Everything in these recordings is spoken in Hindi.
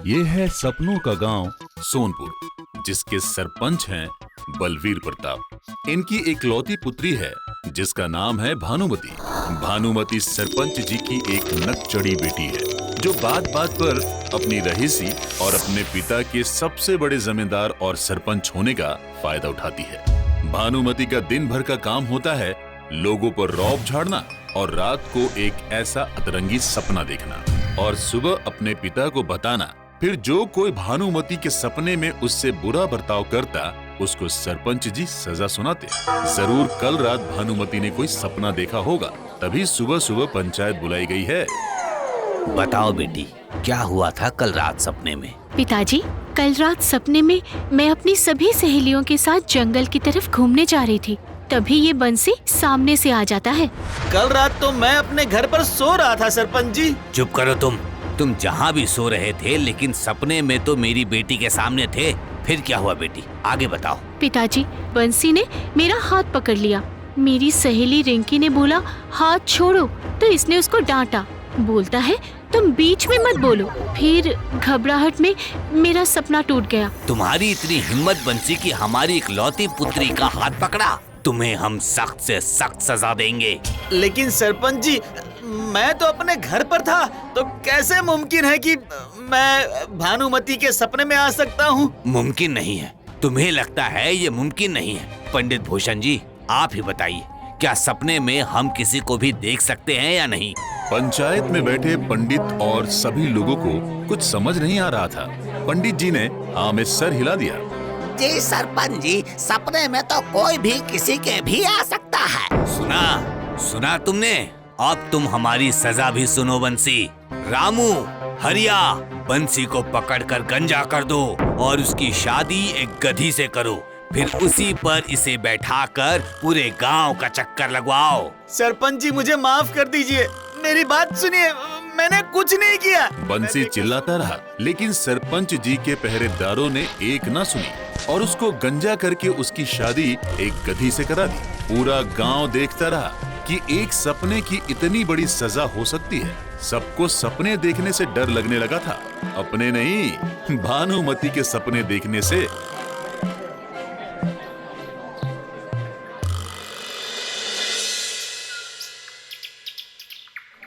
ये है सपनों का गांव सोनपुर, जिसके सरपंच हैं बलवीर प्रताप। इनकी इकलौती पुत्री है जिसका नाम है भानुमति। भानुमति सरपंच जी की एक नक चढ़ी बेटी है जो बात बात पर अपनी रहीसी और अपने पिता के सबसे बड़े जमींदार और सरपंच होने का फायदा उठाती है। भानुमति का दिन भर का काम होता है लोगों पर रौब झाड़ना और रात को एक ऐसा अतरंगी सपना देखना और सुबह अपने पिता को बताना। फिर जो कोई भानुमति के सपने में उससे बुरा बर्ताव करता उसको सरपंच जी सजा सुनाते। जरूर कल रात भानुमति ने कोई सपना देखा होगा, तभी सुबह सुबह पंचायत बुलाई गई है। बताओ बेटी, क्या हुआ था कल रात सपने में? पिताजी, कल रात सपने में मैं अपनी सभी सहेलियों के साथ जंगल की तरफ घूमने जा रही थी, तभी ये बंसी सामने से आ जाता है। कल रात तो मैं अपने घर पर सो रहा था सरपंच जी। चुप करो तुम जहाँ भी सो रहे थे, लेकिन सपने में तो मेरी बेटी के सामने थे। फिर क्या हुआ बेटी, आगे बताओ। पिताजी, बंसी ने मेरा हाथ पकड़ लिया। मेरी सहेली रिंकी ने बोला हाथ छोड़ो, तो इसने उसको डांटा। बोलता है तुम बीच में मत बोलो। फिर घबराहट में मेरा सपना टूट गया। तुम्हारी इतनी हिम्मत बंसी की हमारी इकलौती पुत्री का हाथ पकड़ा? तुम्हें हम सख्त से सख्त सजा देंगे। लेकिन सरपंच जी, मैं तो अपने घर पर था, तो कैसे मुमकिन है कि मैं भानुमति के सपने में आ सकता हूँ? मुमकिन नहीं है। तुम्हें लगता है ये मुमकिन नहीं है? पंडित भूषण जी, आप ही बताइए, क्या सपने में हम किसी को भी देख सकते हैं या नहीं? पंचायत में बैठे पंडित और सभी लोगों को कुछ समझ नहीं आ रहा था। पंडित जी ने हाँ में सर हिला दिया। जी सरपंच जी, सपने में तो कोई भी किसी के भी आ सकता है। सुना तुमने? अब तुम हमारी सजा भी सुनो बंसी। रामू, हरिया, बंसी को पकड़कर गंजा कर दो और उसकी शादी एक गधी से करो। फिर उसी पर इसे बैठाकर पूरे गांव का चक्कर लगवाओ। सरपंच जी, मुझे माफ कर दीजिए, मेरी बात सुनिए, मैंने कुछ नहीं किया। बंसी चिल्लाता रहा, लेकिन सरपंच जी के पहरेदारों ने एक न सुनी और उसको गंजा करके उसकी शादी एक गधी से करा दी। पूरा गांव देखता रहा कि एक सपने की इतनी बड़ी सजा हो सकती है। सबको सपने देखने से डर लगने लगा था, अपने नहीं भानुमति के सपने देखने से।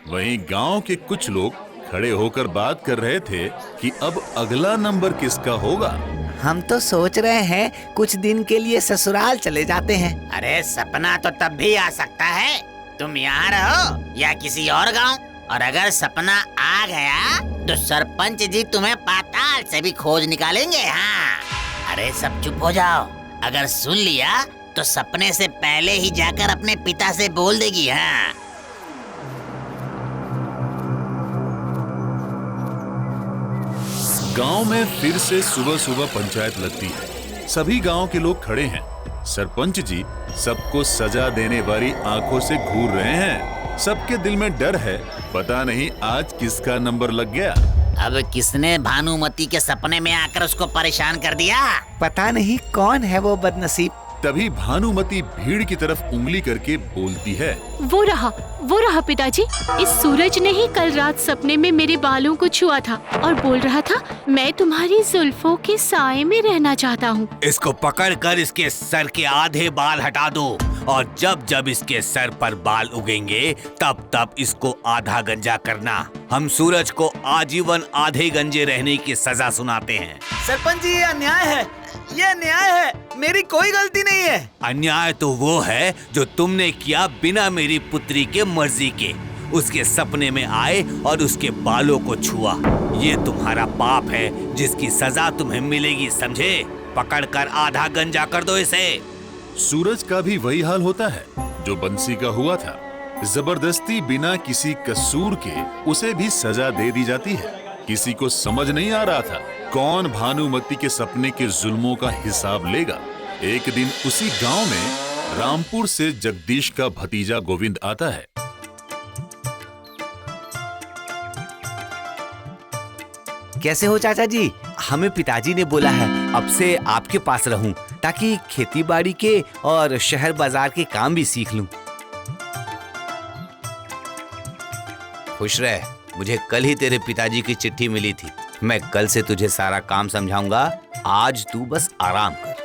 वहीं गांव के कुछ लोग खड़े होकर बात कर रहे थे कि अब अगला नंबर किसका होगा। हम तो सोच रहे हैं कुछ दिन के लिए ससुराल चले जाते हैं। अरे सपना तो तब भी आ सकता है, तुम यहाँ रहो या किसी और गांव। और अगर सपना आ गया तो सरपंच जी तुम्हें पाताल से भी खोज निकालेंगे। हाँ, अरे सब चुप हो जाओ। अगर सुन लिया तो सपने से पहले ही जाकर अपने पिता से बोल देगी। हाँ, गांव में फिर से सुबह सुबह पंचायत लगती है। सभी गांव के लोग खड़े हैं। सरपंच जी सबको सजा देने वाली आंखों से घूर रहे हैं। सबके दिल में डर है, पता नहीं आज किसका नंबर लग गया। अब किसने भानुमति के सपने में आकर उसको परेशान कर दिया? पता नहीं कौन है वो बदनसीब। तभी भानुमति भीड़ की तरफ उंगली करके बोलती है, वो रहा पिताजी। इस सूरज ने ही कल रात सपने में मेरे बालों को छुआ था और बोल रहा था मैं तुम्हारी जुल्फों के साए में रहना चाहता हूँ। इसको पकड़कर इसके सर के आधे बाल हटा दो और जब जब इसके सर पर बाल उगेंगे तब तब इसको आधा गंजा करना। हम सूरज को आजीवन आधे गंजे रहने की सजा सुनाते हैं। सरपंच जी, ये अन्याय है, ये अन्याय है, मेरी कोई गलती नहीं है। अन्याय तो वो है जो तुमने किया बिना मेरी पुत्री के मर्जी के। उसके सपने में आए और उसके बालों को छुआ। ये तुम्हारा पाप है जिसकी सजा तुम्हें मिलेगी, समझे? पकड़कर आधा गंजा कर दो इसे। सूरज का भी वही हाल होता है जो बंसी का हुआ था। जबरदस्ती बिना किसी कसूर के उसे भी सजा दे दी जाती है। किसी को समझ नहीं आ रहा था कौन भानुमति के सपने के जुल्मों का हिसाब लेगा। एक दिन उसी गांव में रामपुर से जगदीश का भतीजा गोविंद आता है। कैसे हो चाचा जी? हमें पिताजी ने बोला है अब से आपके पास रहूं ताकि खेती बाड़ी के और शहर बाजार के काम भी सीख लूं। खुश रह, मुझे कल ही तेरे पिताजी की चिट्ठी मिली थी। मैं कल से तुझे सारा काम समझाऊंगा, आज तू बस आराम कर।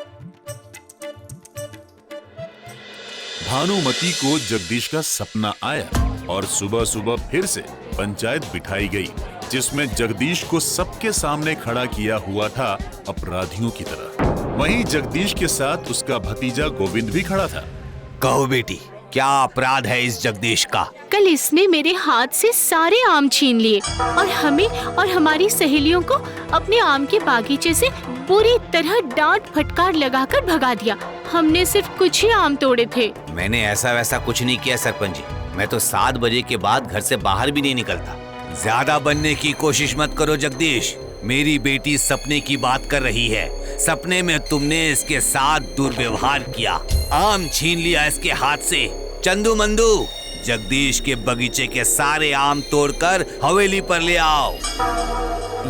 भानुमति को जगदीश का सपना आया और सुबह सुबह फिर से पंचायत बिठाई गई, जिसमें जगदीश को सबके सामने खड़ा किया हुआ था अपराधियों की तरह। वहीं जगदीश के साथ उसका भतीजा गोविंद भी खड़ा था। कहो बेटी, क्या अपराध है इस जगदीश का? कल इसने मेरे हाथ से सारे आम छीन लिए और हमें और हमारी सहेलियों को अपने आम के बागीचे से पूरी तरह डांट फटकार लगाकर भगा दिया। हमने सिर्फ कुछ ही आम तोड़े थे। मैंने ऐसा वैसा कुछ नहीं किया सरपंच जी। मैं तो 7 बजे के बाद घर से बाहर भी नहीं निकलता। ज्यादा बनने की कोशिश मत करो जगदीश। मेरी बेटी सपने की बात कर रही है। सपने में तुमने इसके साथ दुर्व्यवहार किया, आम छीन लिया इसके हाथ से। चंदू मंदू, जगदीश के बगीचे के सारे आम तोड़कर हवेली पर ले आओ।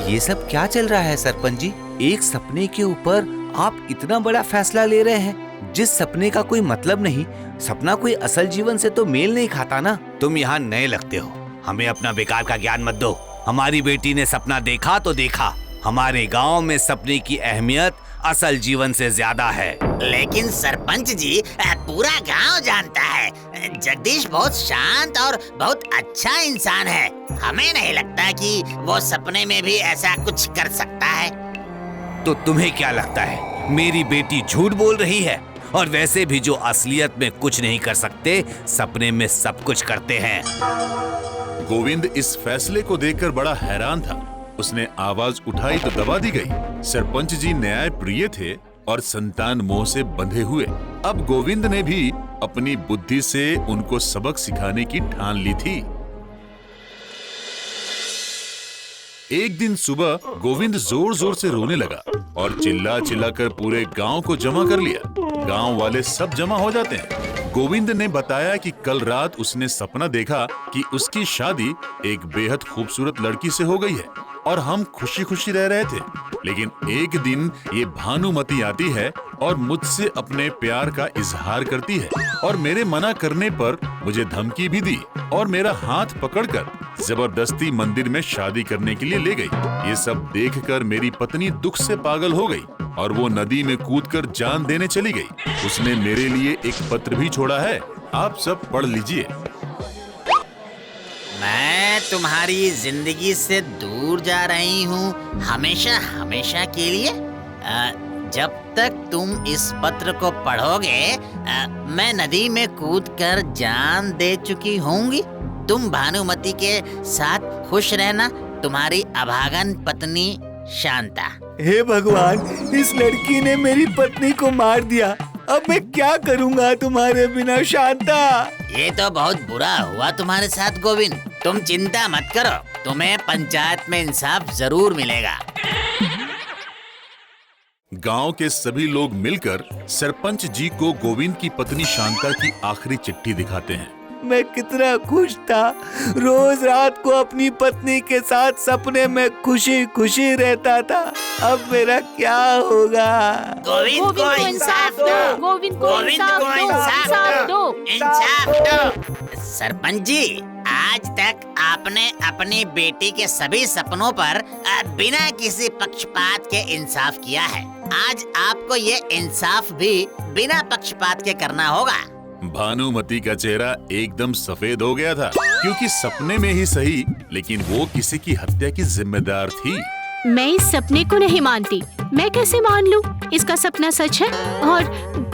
ये सब क्या चल रहा है सरपंच जी? एक सपने के ऊपर आप इतना बड़ा फैसला ले रहे हैं, जिस सपने का कोई मतलब नहीं। सपना कोई असल जीवन से तो मेल नहीं खाता ना। तुम यहाँ नए लगते हो, हमें अपना बेकार का ज्ञान मत दो। हमारी बेटी ने सपना देखा तो देखा। हमारे गांव में सपने की अहमियत असल जीवन से ज्यादा है। लेकिन सरपंच जी, पूरा गांव जानता है जगदीश बहुत शांत और बहुत अच्छा इंसान है। हमें नहीं लगता कि वो सपने में भी ऐसा कुछ कर सकता है। तो तुम्हें क्या लगता है मेरी बेटी झूठ बोल रही है? और वैसे भी जो असलियत में कुछ नहीं कर सकते, सपने में सब कुछ करते हैं। गोविंद इस फैसले को देखकर बड़ा हैरान था। उसने आवाज उठाई तो दबा दी गई। सरपंच जी न्याय प्रिय थे और संतान मोह से बंधे हुए। अब गोविंद ने भी अपनी बुद्धि से उनको सबक सिखाने की ठान ली थी। एक दिन सुबह गोविंद जोर जोर से रोने लगा और चिल्ला चिल्ला कर पूरे गांव को जमा कर लिया। गांव वाले सब जमा हो जाते हैं। गोविंद ने बताया कि कल रात उसने सपना देखा कि उसकी शादी एक बेहद खूबसूरत लड़की से हो गई है और हम खुशी खुशी रह रहे थे। लेकिन एक दिन ये भानुमति आती है और मुझसे अपने प्यार का इजहार करती है और मेरे मना करने पर मुझे धमकी भी दी और मेरा हाथ पकड़कर जबरदस्ती मंदिर में शादी करने के लिए ले गई। ये सब देखकर मेरी पत्नी दुख से पागल हो गई और वो नदी में कूदकर जान देने चली गई। उसने मेरे लिए एक पत्र भी छोड़ा है, आप सब पढ़ लीजिए। मैं तुम्हारी जिंदगी से दूर जा रही हूँ, हमेशा हमेशा के लिए। जब तक तुम इस पत्र को पढ़ोगे, मैं नदी में कूदकर जान दे चुकी होंगी। तुम भानुमति के साथ खुश रहना। तुम्हारी अभागन पत्नी शांता। हे भगवान, इस लड़की ने मेरी पत्नी को मार दिया। अब मैं क्या करूँगा तुम्हारे बिना शांता? ये तो बहुत बुरा हुआ तुम्हारे साथ गोविंद। तुम चिंता मत करो, तुम्हें पंचायत में इंसाफ जरूर मिलेगा। गांव के सभी लोग मिलकर सरपंच जी को गोविंद की पत्नी शांता की आखिरी चिट्ठी दिखाते हैं। मैं कितना खुश था, रोज रात को अपनी पत्नी के साथ सपने में खुशी खुशी रहता था। अब मेरा क्या होगा? गोविंद को इंसाफ दो, गोविंद को इंसाफ दो। इंसाफ दो। सरपंच जी, आज तक आपने अपनी बेटी के सभी सपनों पर बिना किसी पक्षपात के इंसाफ किया है। आज आपको ये इंसाफ भी बिना पक्षपात के करना होगा। भानुमति का चेहरा एकदम सफेद हो गया था, क्योंकि सपने में ही सही, लेकिन वो किसी की हत्या की जिम्मेदार थी। मैं इस सपने को नहीं मानती। मैं कैसे मान लूं इसका सपना सच है? और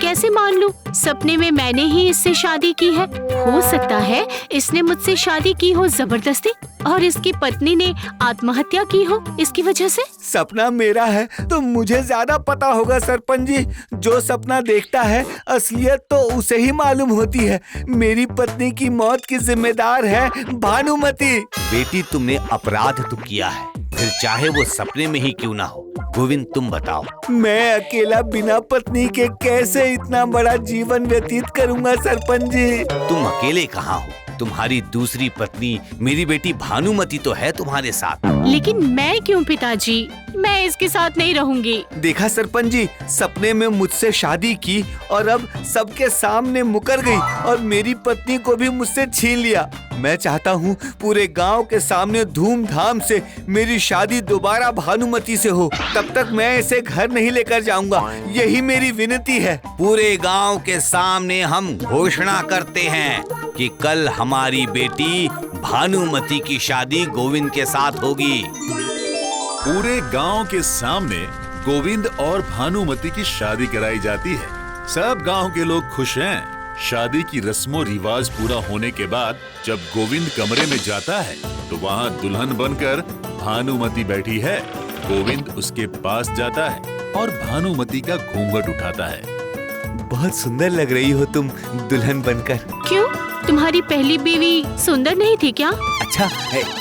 कैसे मान लूं सपने में मैंने ही इससे शादी की है? हो सकता है इसने मुझसे शादी की हो जबरदस्ती और इसकी पत्नी ने आत्महत्या की हो इसकी वजह से। सपना मेरा है तो मुझे ज्यादा पता होगा सरपंच जी। जो सपना देखता है असलियत तो उसे ही मालूम होती है। मेरी पत्नी की मौत की जिम्मेदार है भानुमति। बेटी, तुमने अपराध तो किया है, फिर चाहे वो सपने में ही क्यों ना हो। गोविंद, तुम बताओ। मैं अकेला बिना पत्नी के कैसे इतना बड़ा जीवन व्यतीत करूंगा सरपंच जी? तुम अकेले कहाँ हो? तुम्हारी दूसरी पत्नी मेरी बेटी भानुमति तो है तुम्हारे साथ। लेकिन मैं क्यों पिताजी? मैं इसके साथ नहीं रहूंगी। देखा सरपंच जी, सपने में मुझसे शादी की और अब सबके सामने मुकर गई और मेरी पत्नी को भी मुझसे छीन लिया। मैं चाहता हूँ पूरे गांव के सामने धूमधाम से मेरी शादी दोबारा भानुमति से हो। तब तक मैं इसे घर नहीं लेकर जाऊंगा, यही मेरी विनती है। पूरे गांव के सामने हम घोषणा करते हैं कि कल हमारी बेटी भानुमति की शादी गोविंद के साथ होगी। पूरे गांव के सामने गोविंद और भानुमति की शादी कराई जाती है। सब गांव के लोग खुश हैं। शादी की रस्मों रिवाज पूरा होने के बाद जब गोविंद कमरे में जाता है तो वहाँ दुल्हन बनकर भानुमति बैठी है। गोविंद उसके पास जाता है और भानुमति का घूंघट उठाता है। बहुत सुंदर लग रही हो तुम दुल्हन बनकर। क्यों, तुम्हारी पहली बीवी सुंदर नहीं थी क्या? अच्छा,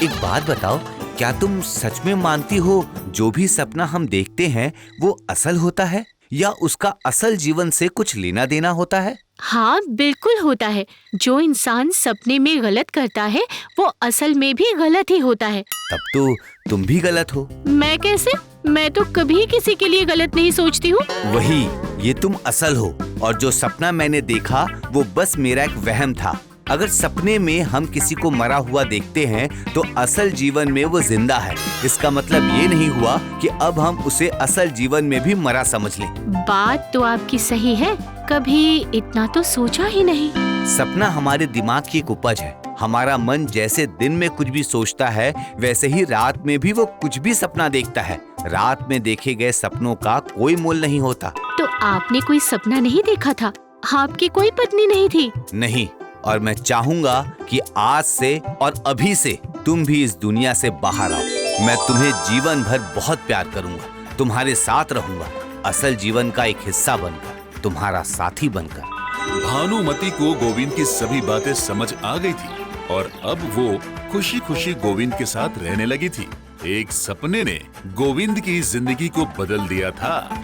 एक बात बताओ, क्या तुम सच में मानती हो जो भी सपना हम देखते हैं वो असल होता है या उसका असल जीवन से कुछ लेना देना होता है? हाँ, बिल्कुल होता है। जो इंसान सपने में गलत करता है वो असल में भी गलत ही होता है। तब तो तुम भी गलत हो। मैं कैसे? मैं तो कभी किसी के लिए गलत नहीं सोचती हूँ। वही, ये तुम असल हो और जो सपना मैंने देखा वो बस मेरा एक वहम था। अगर सपने में हम किसी को मरा हुआ देखते हैं तो असल जीवन में वो जिंदा है। इसका मतलब ये नहीं हुआ कि अब हम उसे असल जीवन में भी मरा समझ लें। बात तो आपकी सही है, कभी इतना तो सोचा ही नहीं। सपना हमारे दिमाग की एक उपज है। हमारा मन जैसे दिन में कुछ भी सोचता है वैसे ही रात में भी वो कुछ भी सपना देखता है। रात में देखे गए सपनों का कोई मोल नहीं होता। तो आपने कोई सपना नहीं देखा था? आपकी कोई पत्नी नहीं थी? नहीं, और मैं चाहूंगा कि आज से और अभी से तुम भी इस दुनिया से बाहर आओ। मैं तुम्हें जीवन भर बहुत प्यार करूंगा, तुम्हारे साथ रहूंगा, असल जीवन का एक हिस्सा बनकर, तुम्हारा साथी बनकर। भानुमति को गोविंद की सभी बातें समझ आ गई थी और अब वो खुशी खुशी गोविंद के साथ रहने लगी थी। एक सपने ने गोविंद की जिंदगी को बदल दिया था।